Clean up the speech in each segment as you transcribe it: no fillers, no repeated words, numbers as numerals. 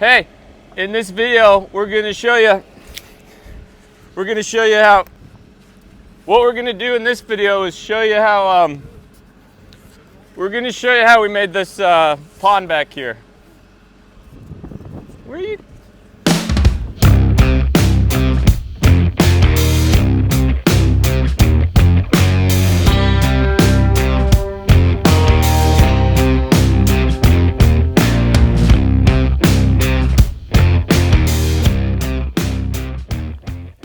Hey, in this video, we're gonna show you how, what we're gonna do in this video is show you how, we're gonna show you how we made this pond back here. Where are you?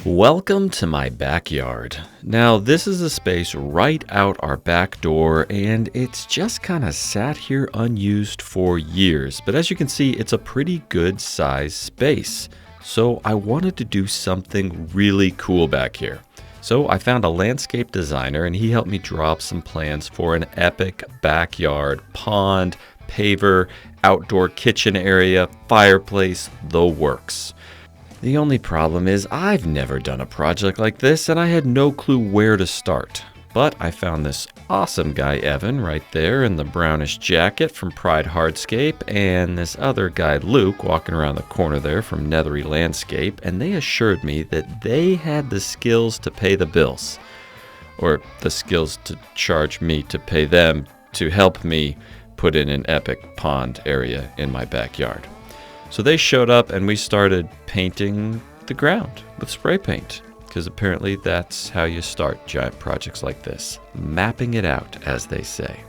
Welcome to my backyard. Now this is a space right out our back door, and it's just kind of sat here unused for years, but as you can see, it's a pretty good size space. So I wanted to do something really cool back here. So I found a landscape designer and he helped me draw up some plans for an epic backyard, pond, paver, outdoor kitchen area, fireplace, the works. The only problem is I've never done a project like this and I had no clue where to start. But I found this awesome guy Evan right there in the brownish jacket from Pride Hardscape, and this other guy Luke walking around the corner there from Nethery Landscape, and they assured me that they had the skills to pay the bills. Or the skills to charge me to pay them to help me put in an epic pond area in my backyard. So they showed up and we started painting the ground with spray paint, because apparently that's how you start giant projects like this. Mapping it out, as they say.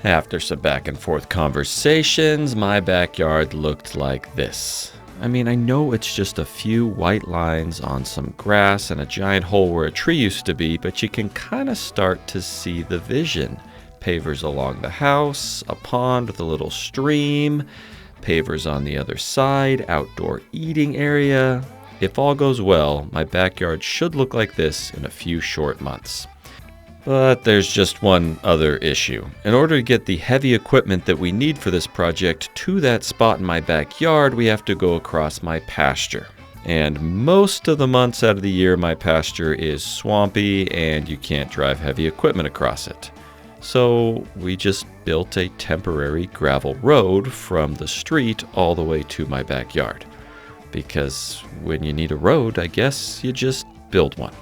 After some back and forth conversations, my backyard looked like this. I mean, I know it's just a few white lines on some grass and a giant hole where a tree used to be, but you can kind of start to see the vision. Pavers along the house, a pond with a little stream, pavers on the other side, outdoor eating area. If all goes well, my backyard should look like this in a few short months. But there's just one other issue. In order to get the heavy equipment that we need for this project to that spot in my backyard, we have to go across my pasture. And most of the months out of the year, my pasture is swampy and you can't drive heavy equipment across it. So we just built a temporary gravel road from the street all the way to my backyard. Because when you need a road, I guess you just build one.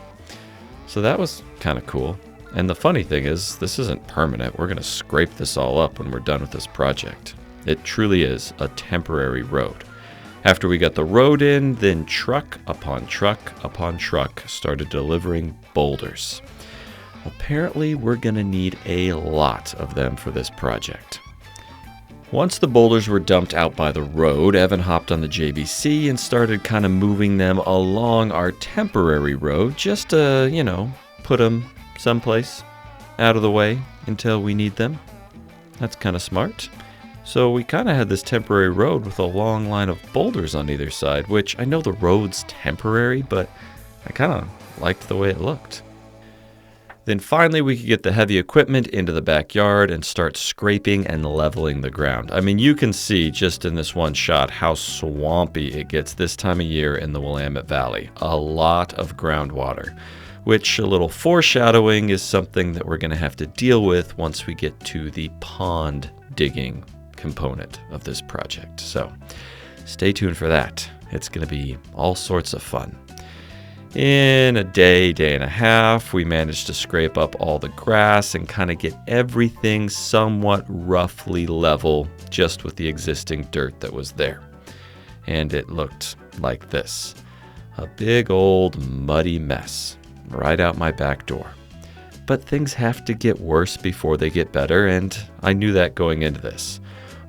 So that was kind of cool. And the funny thing is, this isn't permanent. We're going to scrape this all up when we're done with this project. It truly is a temporary road. After we got the road in, then truck upon truck upon truck started delivering boulders. Apparently, we're going to need a lot of them for this project. Once the boulders were dumped out by the road, Evan hopped on the JVC and started kind of moving them along our temporary road just to, put them someplace out of the way until we need them. That's kind of smart. So we kind of had this temporary road with a long line of boulders on either side, which I know the road's temporary, but I kind of liked the way it looked. Then finally we could get the heavy equipment into the backyard and start scraping and leveling the ground. I mean, you can see just in this one shot how swampy it gets this time of year in the Willamette Valley. A lot of groundwater, which a little foreshadowing is something that we're going to have to deal with once we get to the pond digging component of this project. So stay tuned for that. It's going to be all sorts of fun. In a day and a half, we managed to scrape up all the grass and kind of get everything somewhat roughly level just with the existing dirt that was there. And it looked like this. A big old muddy mess right out my back door. But things have to get worse before they get better, and I knew that going into this.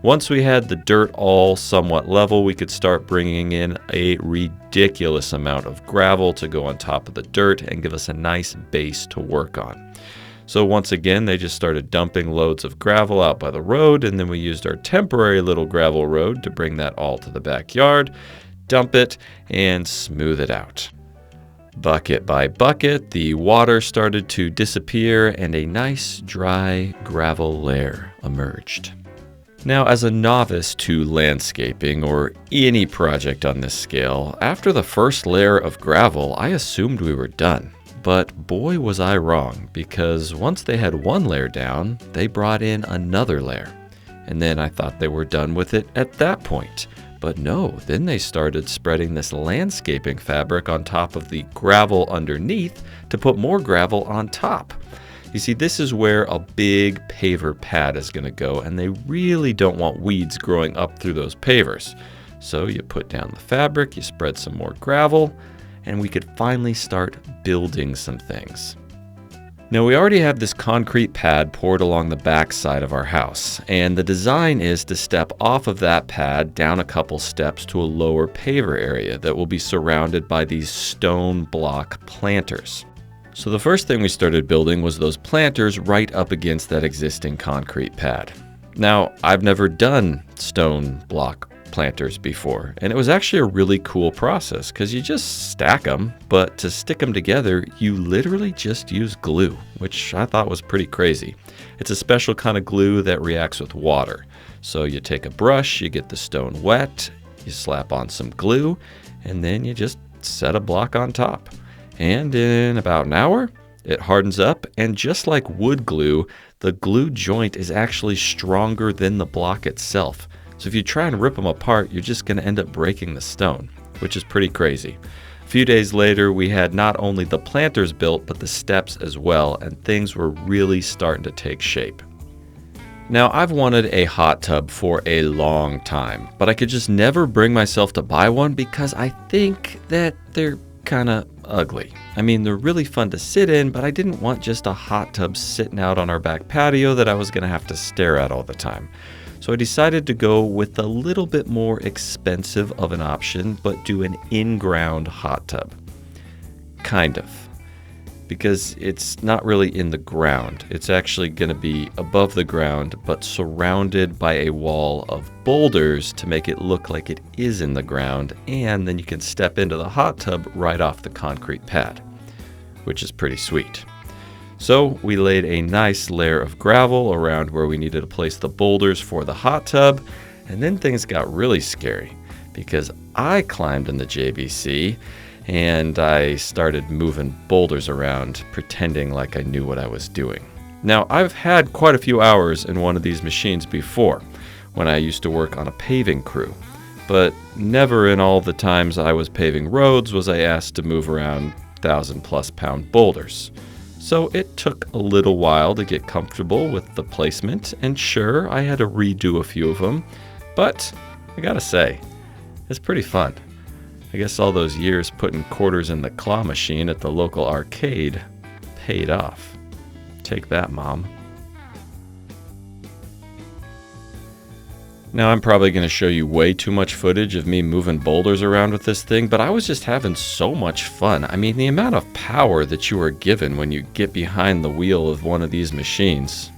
Once we had the dirt all somewhat level, we could start bringing in a ridiculous amount of gravel to go on top of the dirt and give us a nice base to work on. So once again, they just started dumping loads of gravel out by the road, and then we used our temporary little gravel road to bring that all to the backyard, dump it, and smooth it out. Bucket by bucket, the water started to disappear and a nice dry gravel layer emerged. Now, as a novice to landscaping or any project on this scale, after the first layer of gravel, I assumed we were done. But boy was I wrong, because once they had one layer down, they brought in another layer. And then I thought they were done with it at that point. But no, then they started spreading this landscaping fabric on top of the gravel underneath to put more gravel on top. You see, this is where a big paver pad is going to go, and they really don't want weeds growing up through those pavers. So you put down the fabric, you spread some more gravel, and we could finally start building some things. Now, we already have this concrete pad poured along the back side of our house, and the design is to step off of that pad down a couple steps to a lower paver area that will be surrounded by these stone block planters. So the first thing we started building was those planters right up against that existing concrete pad. Now, I've never done stone block planters before, and it was actually a really cool process because you just stack them, but to stick them together you literally just use glue, which I thought was pretty crazy. It's a special kind of glue that reacts with water. So you take a brush, you get the stone wet, you slap on some glue, and then you just set a block on top. And in about an hour it hardens up, and just like wood glue, the glue joint is actually stronger than the block itself. So if you try and rip them apart, you're just going to end up breaking the stone, which is pretty crazy. A few days later, we had not only the planters built, but the steps as well, and things were really starting to take shape. Now, I've wanted a hot tub for a long time, but I could just never bring myself to buy one because I think that they're kind of ugly. I mean, they're really fun to sit in, but I didn't want just a hot tub sitting out on our back patio that I was going to have to stare at all the time. So I decided to go with a little bit more expensive of an option, but do an in-ground hot tub. Kind of. Because it's not really in the ground. It's actually going to be above the ground, but surrounded by a wall of boulders to make it look like it is in the ground, and then you can step into the hot tub right off the concrete pad, which is pretty sweet. So we laid a nice layer of gravel around where we needed to place the boulders for the hot tub, and then things got really scary because I climbed in the JBC and I started moving boulders around, pretending like I knew what I was doing. Now, I've had quite a few hours in one of these machines before when I used to work on a paving crew, but never in all the times I was paving roads was I asked to move around 1,000+ pound boulders. So it took a little while to get comfortable with the placement, and sure, I had to redo a few of them, but I gotta say, it's pretty fun. I guess all those years putting quarters in the claw machine at the local arcade paid off. Take that, Mom. Now, I'm probably going to show you way too much footage of me moving boulders around with this thing, but I was just having so much fun. I mean, the amount of power that you are given when you get behind the wheel of one of these machines.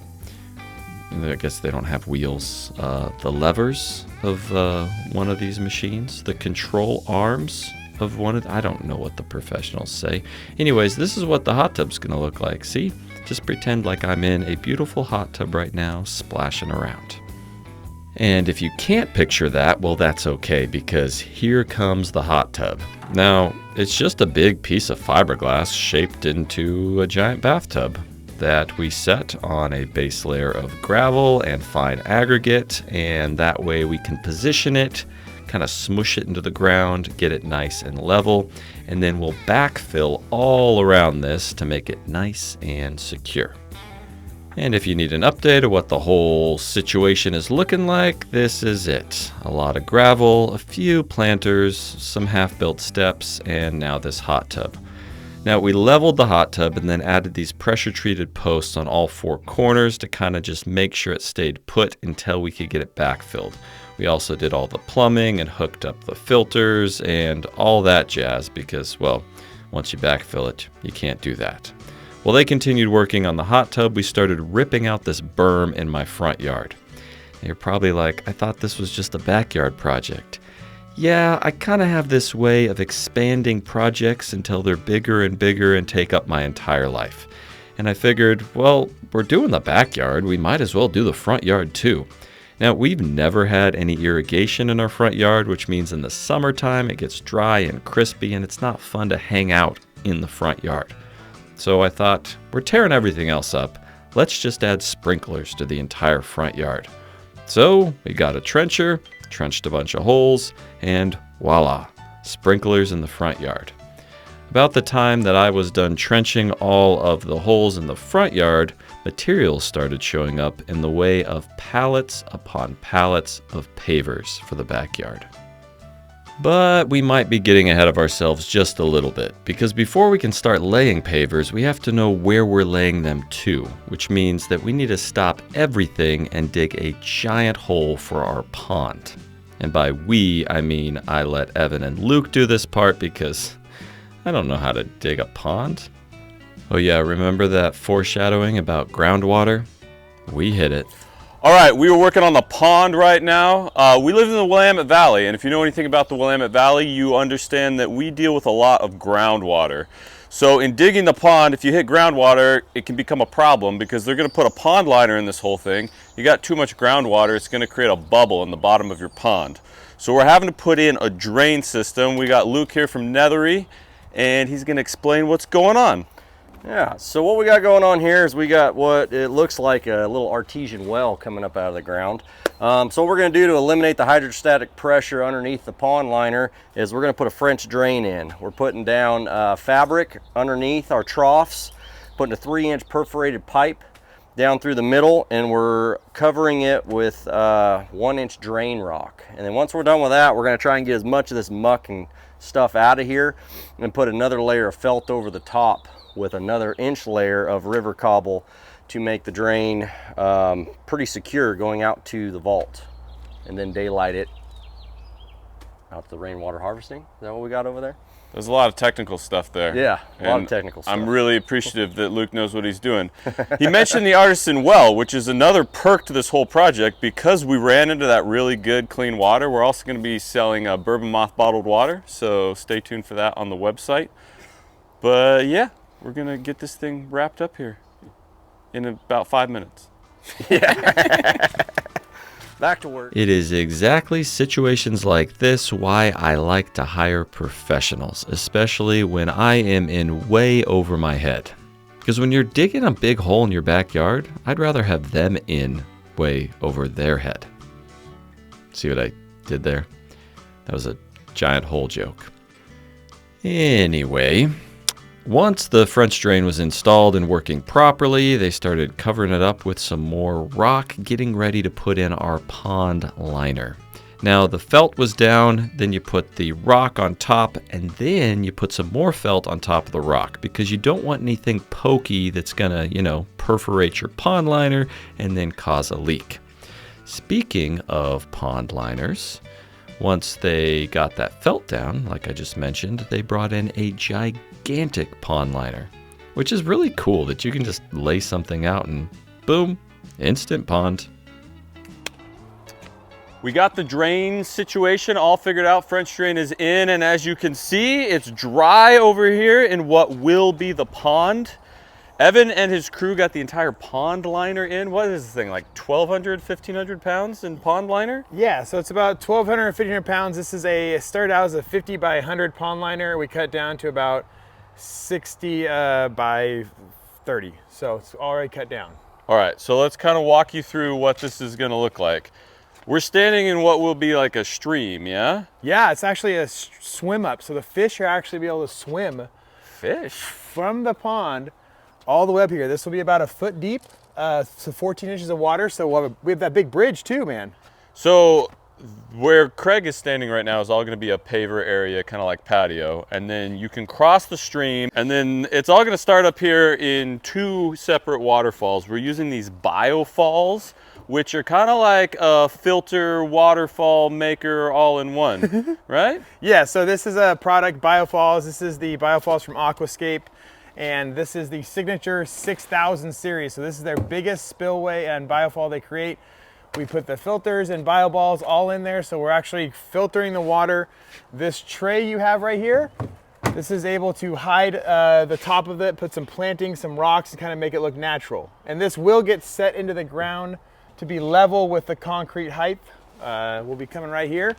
I guess they don't have wheels. The levers of one of these machines, the control arms of one of, I don't know what the professionals say. Anyways, this is what the hot tub's going to look like. See? Just pretend like I'm in a beautiful hot tub right now, splashing around. And if you can't picture that, well, that's okay, because here comes the hot tub. Now, it's just a big piece of fiberglass shaped into a giant bathtub that we set on a base layer of gravel and fine aggregate, and that way we can position it, kind of smush it into the ground, get it nice and level, and then we'll backfill all around this to make it nice and secure. And if you need an update of what the whole situation is looking like, this is it. A lot of gravel, a few planters, some half-built steps, and now this hot tub. Now, we leveled the hot tub and then added these pressure-treated posts on all four corners to kind of just make sure it stayed put until we could get it backfilled. We also did all the plumbing and hooked up the filters and all that jazz because, well, once you backfill it, you can't do that. While they continued working on the hot tub, we started ripping out this berm in my front yard. And you're probably like, I thought this was just a backyard project. Yeah, I kind of have this way of expanding projects until they're bigger and bigger and take up my entire life. And I figured, well, we're doing the backyard, we might as well do the front yard too. Now, we've never had any irrigation in our front yard, which means in the summertime it gets dry and crispy and it's not fun to hang out in the front yard. So I thought, we're tearing everything else up. Let's just add sprinklers to the entire front yard. So we got a trencher, trenched a bunch of holes, and voila, sprinklers in the front yard. About the time that I was done trenching all of the holes in the front yard, materials started showing up in the way of pallets upon pallets of pavers for the backyard. But we might be getting ahead of ourselves just a little bit, because before we can start laying pavers, we have to know where we're laying them to, which means that we need to stop everything and dig a giant hole for our pond. And by we, I mean I let Evan and Luke do this part because I don't know how to dig a pond. Oh yeah, remember that foreshadowing about groundwater? We hit it. All right, we are working on the pond right now. We live in the Willamette Valley, and if you know anything about the Willamette Valley, you understand that we deal with a lot of groundwater. So in digging the pond, if you hit groundwater, it can become a problem because they're gonna put a pond liner in this whole thing. You got too much groundwater, it's gonna create a bubble in the bottom of your pond. So we're having to put in a drain system. We got Luke here from Nethery, and he's gonna explain what's going on. Yeah, so what we got going on here is we got what it looks like a little artesian well coming up out of the ground. So what we're going to do to eliminate the hydrostatic pressure underneath the pond liner is we're going to put a French drain in. We're putting down fabric underneath our troughs, putting a 3-inch perforated pipe down through the middle, and we're covering it with 1-inch drain rock. And then once we're done with that, we're going to try and get as much of this muck and stuff out of here and put another layer of felt over the top with another inch layer of river cobble to make the drain pretty secure going out to the vault, and then daylight it out to the rainwater harvesting. Is that what we got over there? There's a lot of technical stuff there. Yeah, a lot of technical stuff. I'm really appreciative that Luke knows what he's doing. He mentioned the artisan well, which is another perk to this whole project. Because we ran into that really good clean water, we're also going to be selling Bourbon Moth bottled water, so stay tuned for that on the website. But yeah, we're gonna get this thing wrapped up here in about 5 minutes. Yeah. Back to work. It is exactly situations like this why I like to hire professionals, especially when I am in way over my head. Because when you're digging a big hole in your backyard, I'd rather have them in way over their head. See what I did there? That was a giant hole joke. Anyway, once the French drain was installed and working properly, they started covering it up with some more rock, getting ready to put in our pond liner. Now the felt was down, then you put the rock on top, and then you put some more felt on top of the rock because you don't want anything pokey that's gonna, perforate your pond liner and then cause a leak. Speaking of pond liners, once they got that felt down, like I just mentioned, they brought in a gigantic pond liner, which is really cool that you can just lay something out and boom, instant pond. We got the drain situation all figured out. French drain is in, and as you can see, it's dry over here in what will be the pond. Evan and his crew got the entire pond liner in. What is this thing, like 1,200, 1,500 pounds in pond liner? Yeah, so it's about 1,200 or 1,500 pounds. This is started out as a 50 by 100 pond liner. We cut down to about 60 by 30. So it's already cut down. All right, so let's kind of walk you through what this is gonna look like. We're standing in what will be like a stream, yeah? Yeah, it's actually a swim up. So the fish are actually be able to swim Fish? from the pond all the way up here. This will be about a foot deep, so 14 inches of water. So we have that big bridge too, man. So where Craig is standing right now is all going to be a paver area, kind of like patio, and then you can cross the stream, and then it's all going to start up here in 2 separate waterfalls. We're using these biofalls, which are kind of like a filter waterfall maker all in one, right? Yeah, so this is a product, Biofalls. This is the Biofalls from Aquascape, and this is the signature 6000 series. So this is their biggest spillway and biofall they create. We put the filters and bioballs all in there, so we're actually filtering the water. This tray you have right here, this is able to hide the top of it, put some plantings, some rocks to kind of make it look natural. And this will get set into the ground to be level with the concrete height. We'll be coming right here.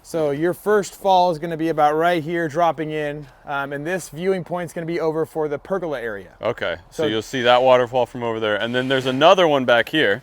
So your first fall is going to be about right here dropping in, and this viewing point is going to be over for the pergola area. Okay, so you'll see that waterfall from over there, and then there's another one back here.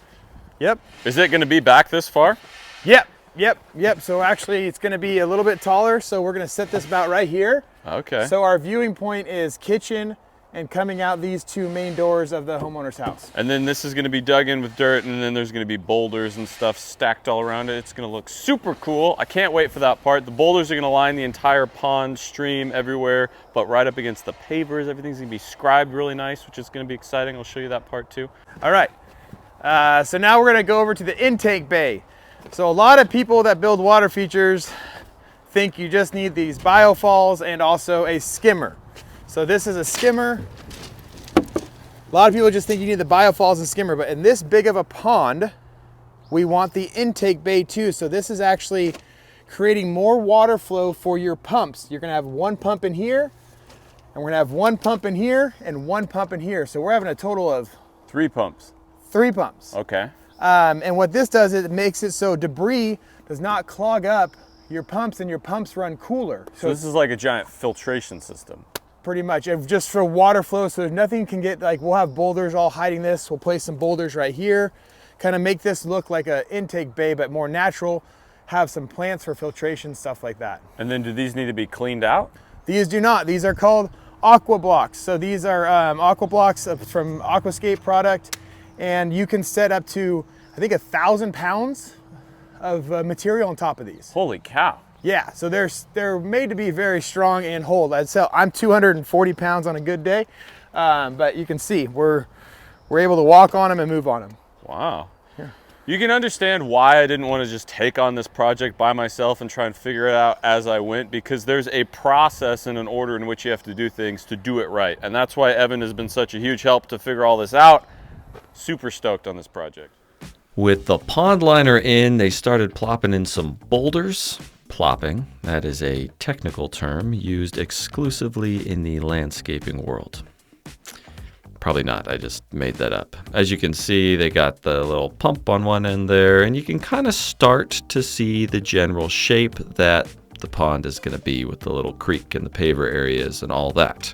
Yep. Is it going to be back this far? Yep. Yep. So actually it's gonna be a little bit taller. So we're gonna set this about right here. Okay. So our viewing point is kitchen and coming out these two main doors of the homeowner's house. And then this is going to be dug in with dirt, and then there's going to be boulders and stuff stacked all around it. It's going to look super cool. I can't wait for that part. The boulders are going to line the entire pond, stream, everywhere, but right up against the pavers. Everything's going to be scribed really nice, which is going to be exciting. I'll show you that part too. All right. So now we're going to go over to the intake bay. So a lot of people that build water features think you just need these biofalls and also a skimmer. So this is a skimmer. A lot of people just think you need the biofalls and skimmer, but in this big of a pond, we want the intake bay too. So this is actually creating more water flow for your pumps. You're gonna have one pump in here, and we're gonna have one pump in here, and one pump in here. So we're having a total of 3 pumps. 3 pumps. Okay. And what this does is it makes it so debris does not clog up your pumps, and your pumps run cooler. So this is like a giant filtration system. Pretty much, just for water flow, so nothing can get, like, we'll have boulders all hiding this. We'll place some boulders right here, kind of make this look like an intake bay, but more natural, have some plants for filtration, stuff like that. And then do these need to be cleaned out? These do not. These are called aqua blocks. So these are aqua blocks from Aquascape product, and you can set up to, I think, 1,000 pounds of material on top of these. Holy cow. Yeah, so they're made to be very strong and hold. I'm 240 pounds on a good day, but you can see we're able to walk on them and move on them. Wow. Yeah. You can understand why I didn't want to just take on this project by myself and try and figure it out as I went, because there's a process and an order in which you have to do things to do it right. And that's why Evan has been such a huge help to figure all this out. Super stoked on this project. With the pond liner in, they started plopping in some boulders. Plopping, that is a technical term used exclusively in the landscaping world. Probably not, I just made that up. As you can see, they got the little pump on one end there, and you can kind of start to see the general shape that the pond is going to be with the little creek and the paver areas and all that.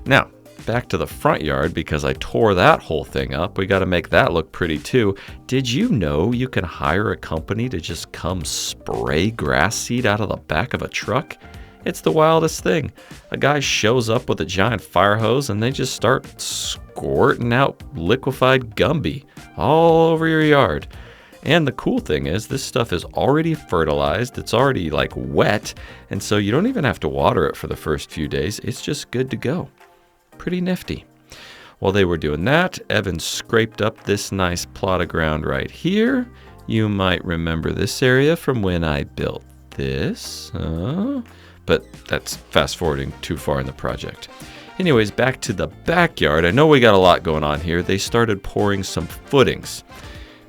Now, back to the front yard, because I tore that whole thing up. We got to make that look pretty too. Did you know you can hire a company to just come spray grass seed out of the back of a truck? It's the wildest thing. A guy shows up with a giant fire hose and they just start squirting out liquefied Gumby all over your yard. And the cool thing is this stuff is already fertilized. It's already like wet. And so you don't even have to water it for the first few days. It's just good to go. Pretty nifty. While they were doing that, Evan scraped up this nice plot of ground right here. You might remember this area from when I built this, but that's fast forwarding too far in the project. Anyways, back to the backyard. I know we got a lot going on here. They started pouring some footings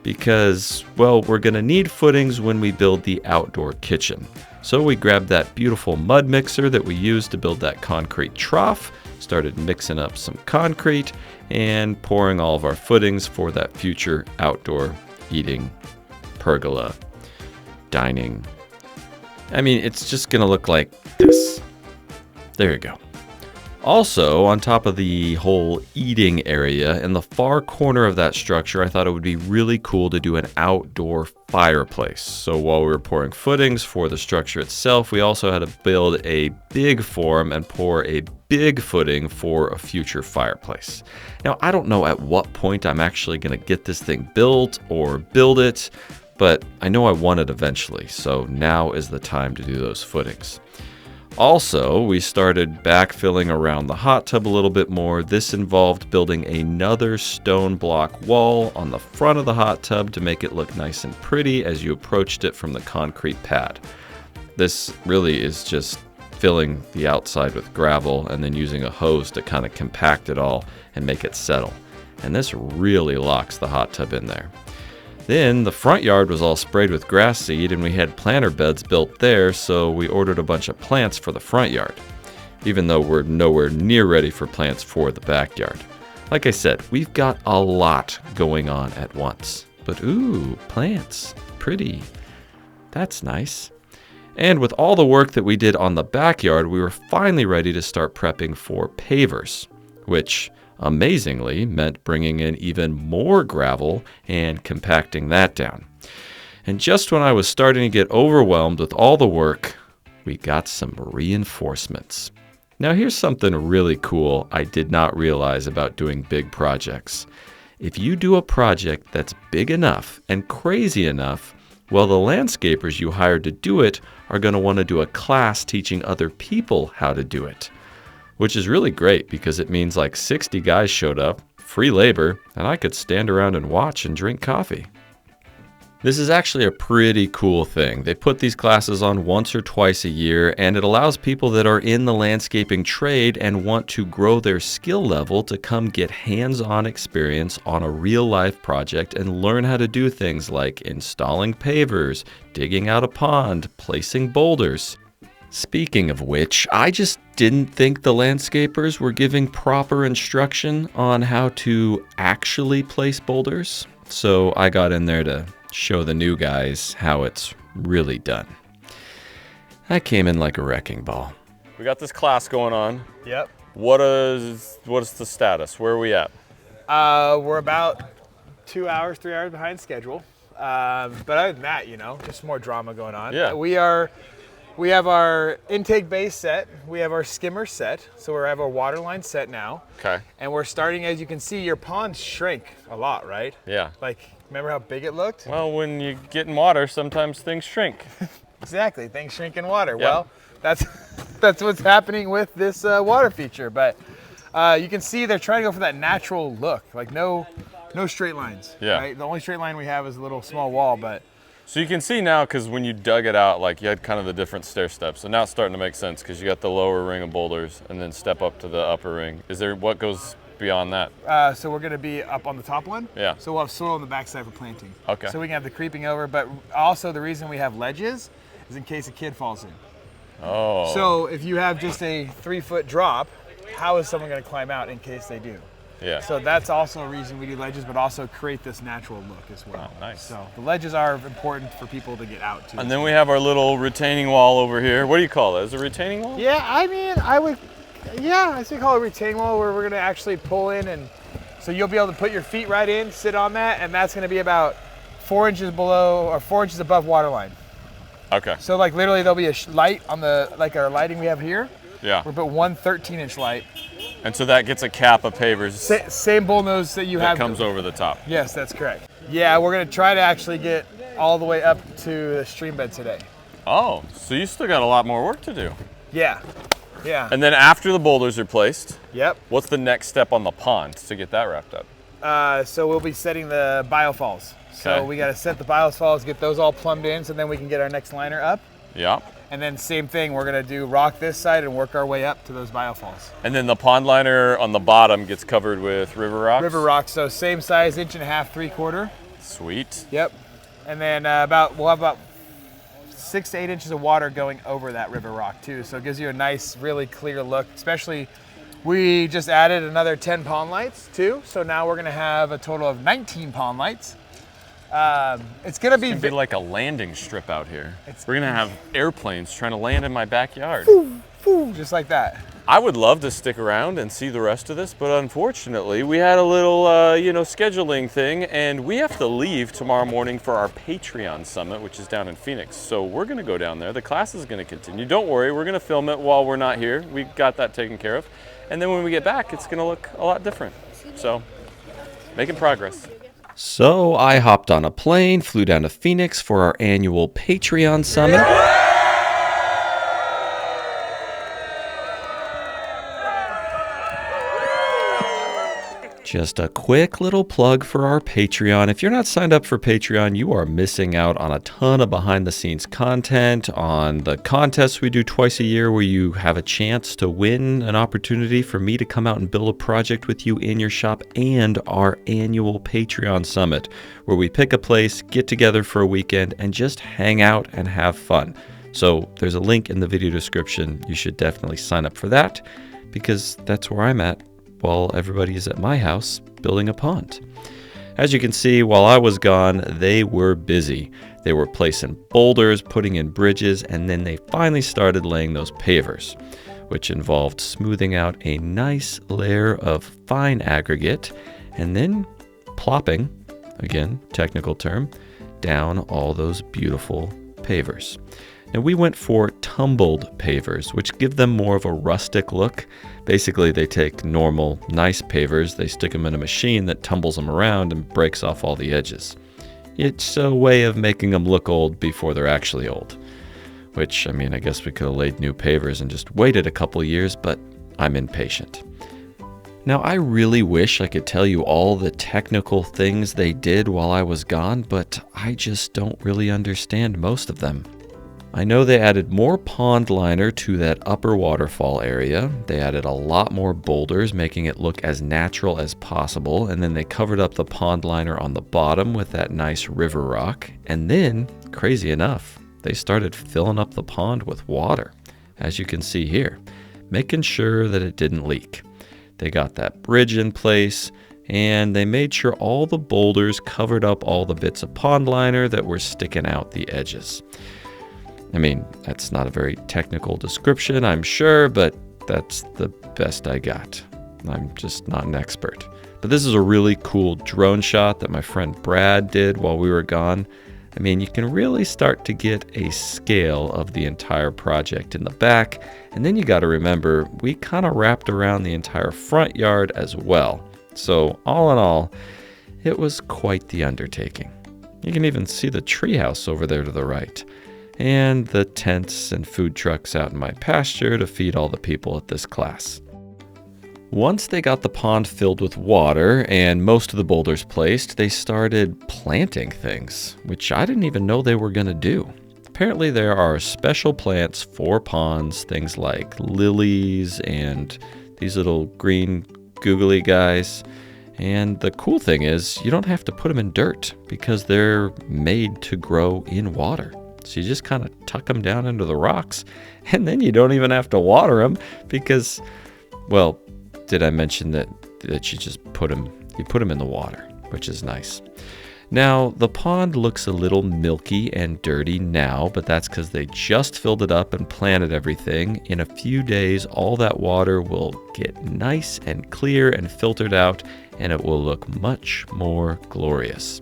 because, well, we're going to need footings when we build the outdoor kitchen. So we grabbed that beautiful mud mixer that we used to build that concrete trough, started mixing up some concrete and pouring all of our footings for that future outdoor eating, pergola, dining. I mean, it's just gonna look like this. There you go. Also, on top of the whole eating area, in the far corner of that structure, I thought it would be really cool to do an outdoor fireplace. So while we were pouring footings for the structure itself, we also had to build a big form and pour a big footing for a future fireplace. Now, I don't know at what point I'm actually going to get this thing built or build it, but I know I want it eventually, so now is the time to do those footings. Also, we started backfilling around the hot tub a little bit more. This involved building another stone block wall on the front of the hot tub to make it look nice and pretty as you approached it from the concrete pad. This really is just filling the outside with gravel and then using a hose to kind of compact it all and make it settle. And this really locks the hot tub in there. Then the front yard was all sprayed with grass seed and we had planter beds built there, so we ordered a bunch of plants for the front yard, even though we're nowhere near ready for plants for the backyard. Like I said, we've got a lot going on at once. But ooh, plants, pretty. That's nice. And with all the work that we did on the backyard, we were finally ready to start prepping for pavers, which amazingly meant bringing in even more gravel and compacting that down. And just when I was starting to get overwhelmed with all the work, we got some reinforcements. Now here's something really cool I did not realize about doing big projects. If you do a project that's big enough and crazy enough, well, the landscapers you hired to do it are going to want to do a class teaching other people how to do it. Which is really great because it means like 60 guys showed up, free labor, and I could stand around and watch and drink coffee. This is actually a pretty cool thing. They put these classes on once or twice a year, and it allows people that are in the landscaping trade and want to grow their skill level to come get hands-on experience on a real-life project and learn how to do things like installing pavers, digging out a pond, placing boulders. Speaking of which, I just didn't think the landscapers were giving proper instruction on how to actually place boulders, so I got in there to show the new guys how it's really done. I came in like a wrecking ball. We got this class going on. Yep. What is the status? Where are we at? We're about 2 hours, 3 hours behind schedule. But other than that, you know, just more drama going on. Yeah. We have our intake base set. We have our skimmer set. So we have our water line set now. Okay. And we're starting, as you can see, your ponds shrink a lot, right? Yeah. Like, remember how big it looked? Well, when you get in water, sometimes things shrink. Exactly, things shrink in water. Yep. Well, that's what's happening with this water feature. But you can see they're trying to go for that natural look, like no straight lines. Yeah. Right? The only straight line we have is a little small wall, but So you can see now, because when you dug it out, like you had kind of the different stair steps. So now it's starting to make sense because you got the lower ring of boulders and then step up to the upper ring. Is there what goes beyond that? so we're going to be up on the top one. Yeah. So we'll have soil on the backside for planting. Okay. So we can have the creeping over, but also the reason we have ledges is in case a kid falls in. Oh. So if you have just a 3-foot drop, how is someone going to climb out in case they do? Yeah. So that's also a reason we do ledges, but also create this natural look as well. Oh, nice. So the ledges are important for people to get out to. And then we have our little retaining wall over here. What do you call it? Is it a retaining wall? Yeah, I mean, I say call it a retaining wall where we're gonna actually pull in, and so you'll be able to put your feet right in, sit on that, and that's gonna be about 4 inches below or 4 inches above water line. Okay. So like literally there'll be a light on the, like our lighting we have here. Yeah. We'll put one 13-inch light. And so that gets a cap of pavers Same bull nose that you that have. comes over the top. Yes, that's correct. Yeah, we're gonna try to actually get all the way up to the stream bed today. Oh, so you still got a lot more work to do. Yeah, yeah. And then after the boulders are placed, Yep. what's the next step on the pond to get that wrapped up? So we'll be setting the biofalls. So Okay. we gotta set the biofalls, get those all plumbed in, so then we can get our next liner up. Yeah. And then same thing, we're gonna do rock this side and work our way up to those biofalls. And then the pond liner on the bottom gets covered with river rocks? River rock, so same size, 1.5 inch, 3/4. Sweet. Yep. And then we'll have about 6 to 8 inches of water going over that river rock too. So it gives you a nice, really clear look. Especially, we just added another 10 pond lights too. So now we're gonna have a total of 19 pond lights. It's gonna be like a landing strip out here. We're gonna have airplanes trying to land in my backyard. just like that. I would love to stick around and see the rest of this, but unfortunately we had a little, scheduling thing, and we have to leave tomorrow morning for our Patreon summit, which is down in Phoenix. So we're gonna go down there. The class is gonna continue. Don't worry, we're gonna film it while we're not here. We got that taken care of. And then when we get back, it's gonna look a lot different. So, making progress. So I hopped on a plane, flew down to Phoenix for our annual Patreon summit. Just a quick little plug for our Patreon. If you're not signed up for Patreon, you are missing out on a ton of behind the scenes content, on the contests we do twice a year where you have a chance to win an opportunity for me to come out and build a project with you in your shop, and our annual Patreon summit where we pick a place, get together for a weekend, and just hang out and have fun. So there's a link in the video description. You should definitely sign up for that because that's where I'm at while everybody is at my house building a pond. As you can see, while I was gone, they were busy. They were placing boulders, putting in bridges, and then they finally started laying those pavers, which involved smoothing out a nice layer of fine aggregate and then plopping, again, technical term, down all those beautiful pavers. Now we went for tumbled pavers, which give them more of a rustic look. Basically, they take normal, nice pavers, they stick them in a machine that tumbles them around and breaks off all the edges. It's a way of making them look old before they're actually old. Which, I mean, I guess we could have laid new pavers and just waited a couple years, but I'm impatient. Now, I really wish I could tell you all the technical things they did while I was gone, but I just don't really understand most of them. I know they added more pond liner to that upper waterfall area. They added a lot more boulders, making it look as natural as possible. And then they covered up the pond liner on the bottom with that nice river rock. And then, crazy enough, they started filling up the pond with water, as you can see here, making sure that it didn't leak. They got that bridge in place, and they made sure all the boulders covered up all the bits of pond liner that were sticking out the edges. I mean, that's not a very technical description, I'm sure, but that's the best I got. I'm just not an expert. But this is a really cool drone shot that my friend Brad did while we were gone. I mean, you can really start to get a scale of the entire project in the back. And then you got to remember, we kind of wrapped around the entire front yard as well. So all in all, it was quite the undertaking. You can even see the treehouse over there to the right, and the tents and food trucks out in my pasture to feed all the people at this class. Once they got the pond filled with water and most of the boulders placed, they started planting things, which I didn't even know they were going to do. Apparently there are special plants for ponds, things like lilies and these little green googly guys. And the cool thing is you don't have to put them in dirt because they're made to grow in water. So you just kind of tuck them down into the rocks, and then you don't even have to water them because, well, did I mention that you just put them in the water, which is nice. Now, the pond looks a little milky and dirty now, but that's because they just filled it up and planted everything. In a few days, all that water will get nice and clear and filtered out, and it will look much more glorious.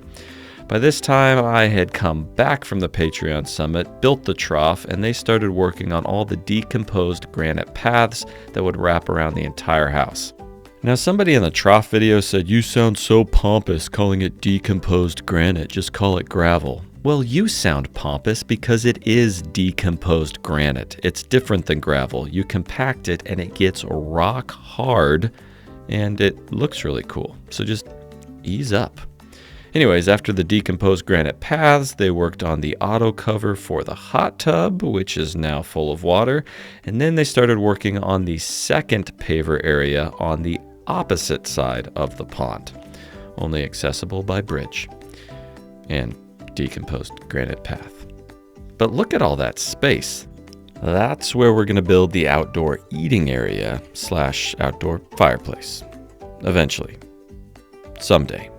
By this time, I had come back from the Patreon summit, built the trough, and they started working on all the decomposed granite paths that would wrap around the entire house. Now, somebody in the trough video said, "You sound so pompous calling it decomposed granite, just call it gravel." Well, you sound pompous because it is decomposed granite. It's different than gravel. You compact it and it gets rock hard, and it looks really cool. So just ease up. Anyways, after the decomposed granite paths, they worked on the auto cover for the hot tub, which is now full of water. And then they started working on the second paver area on the opposite side of the pond, only accessible by bridge and decomposed granite path. But look at all that space. That's where we're going to build the outdoor eating area / outdoor fireplace. Eventually. Someday.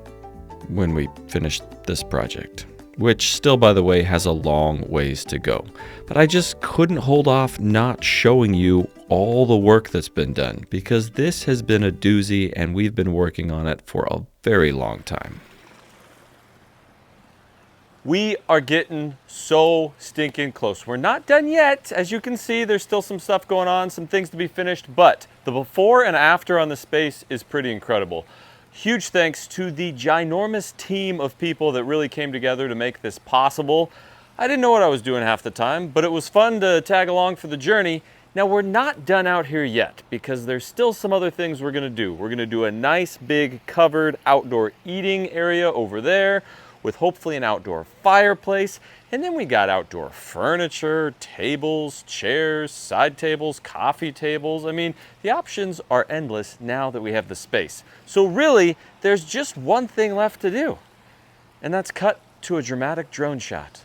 When we finish this project, which still, by the way, has a long ways to go. But I just couldn't hold off not showing you all the work that's been done, because this has been a doozy and we've been working on it for a very long time. We are getting so stinking close. We're not done yet. As you can see, there's still some stuff going on, some things to be finished, but the before and after on the space is pretty incredible. Huge thanks to the ginormous team of people that really came together to make this possible. I didn't know what I was doing half the time, but it was fun to tag along for the journey. Now, we're not done out here yet because there's still some other things we're gonna do. We're gonna do a nice big covered outdoor eating area over there with hopefully an outdoor fireplace. And then we got outdoor furniture, tables, chairs, side tables, coffee tables. I mean, the options are endless now that we have the space. So really, there's just one thing left to do, and that's cut to a dramatic drone shot.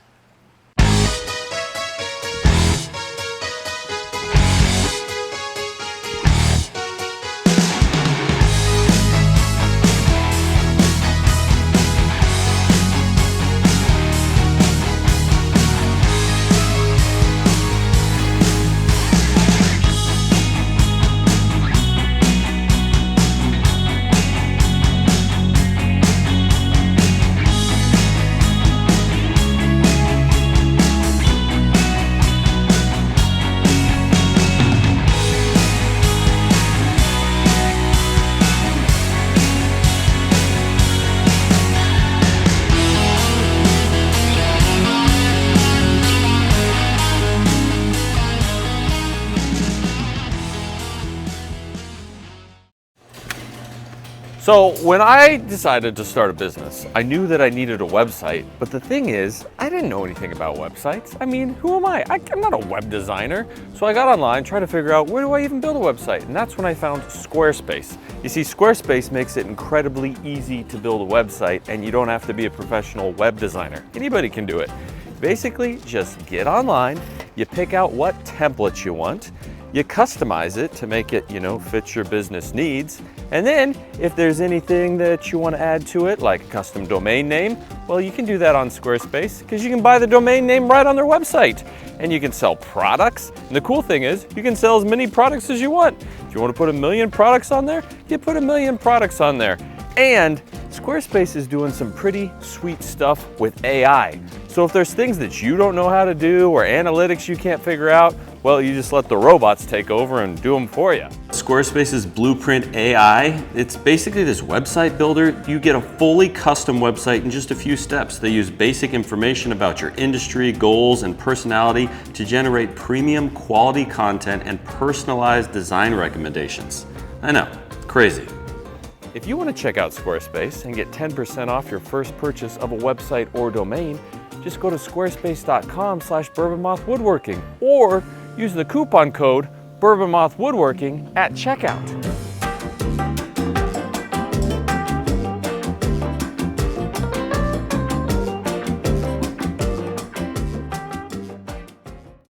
So when I decided to start a business, I knew that I needed a website, but the thing is, I didn't know anything about websites. I mean, who am I? I'm not a web designer. So I got online, trying to figure out, where do I even build a website? And that's when I found Squarespace. You see, Squarespace makes it incredibly easy to build a website, and you don't have to be a professional web designer. Anybody can do it. Basically, just get online, you pick out what templates you want, you customize it to make it, fit your business needs. And then if there's anything that you want to add to it, like a custom domain name, well, you can do that on Squarespace because you can buy the domain name right on their website. And you can sell products. And the cool thing is you can sell as many products as you want. If you want to put 1 million products on there, you put 1 million products on there. And Squarespace is doing some pretty sweet stuff with AI. So if there's things that you don't know how to do or analytics you can't figure out, well, you just let the robots take over and do them for you. Squarespace's Blueprint AI, it's basically this website builder. You get a fully custom website in just a few steps. They use basic information about your industry, goals, and personality to generate premium quality content and personalized design recommendations. I know, crazy. If you want to check out Squarespace and get 10% off your first purchase of a website or domain, just go to squarespace.com/BourbonMothWoodworking or use the coupon code BourbonMothWoodworking at checkout.